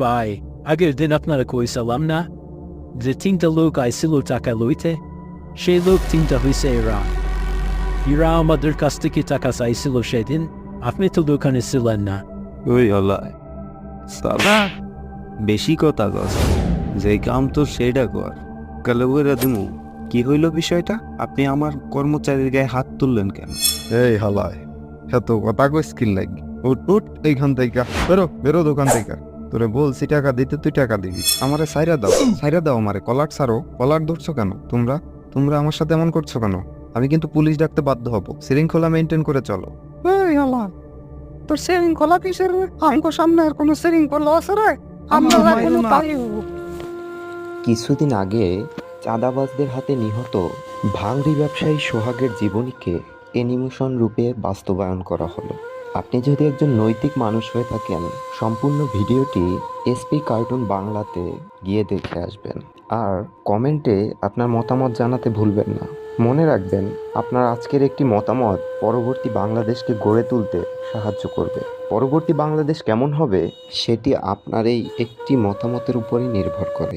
ভাই, আগের দিন আপনারা কইছিলাম না যে 3টা লোক আইছিল টাকা লইতে? সেই লোক 3টা হইছে এরা। এরা আমাদের কাছ থেকে টাকা চাইছিল সেদিন, আপনি তো দোকানে ছিলেন না। ওই হলাই সালা বেশি কথা কস, যে কাম তো সেইটা কর, কালে বইরা দিমু। কি হইল বিষয়টা? আপনি আমার কর্মচারীর গায়ে হাত তুললেন কেন? এই হালায়, এত কথা কইস কি লাগি? উঠ উঠ এইখান থেকে, বেরো দোকান থেকে। তোরে বলছি টাকা দিতে, তুই টাকা দিবি। আমারে সাইরা দাও আমারে। কলার ছাড়ো, কলার ধরছো কেন তোমরা? তোমরা আমার সাথে এমন করছো কেন? আমি কিন্তু পুলিশ ডাকতে বাধ্য হব। শৃঙ্খলা মেনটেন করে চলো। এই হালা, তোর শৃঙ্খলা কিসের রে? আমগো সামনে আর কোনো শৃঙ্খলা আছে রে? আমরা কোনো তাই কিছুদিন আগে চাঁদাবাজদের হাতে নিহত ভাঙড়ি ব্যবসায়ী সোহাগের জীবনীকে অ্যানিমেশন রূপে বাস্তবায়ন করা হলো। আপনি যদি একজন নৈতিক মানুষ হয়ে থাকেন, সম্পূর্ণ ভিডিওটি এসপি কার্টুন বাংলাতে গিয়ে দেখে আসবেন। আর কমেন্টে আপনার মতামত জানাতে ভুলবেন না। মনে রাখবেন, আপনার আজকের একটি মতামত পরবর্তী বাংলাদেশকে গড়ে তুলতে সাহায্য করবে। পরবর্তী বাংলাদেশ কেমন হবে সেটি আপনার এই একটি মতামতের উপরই নির্ভর করে।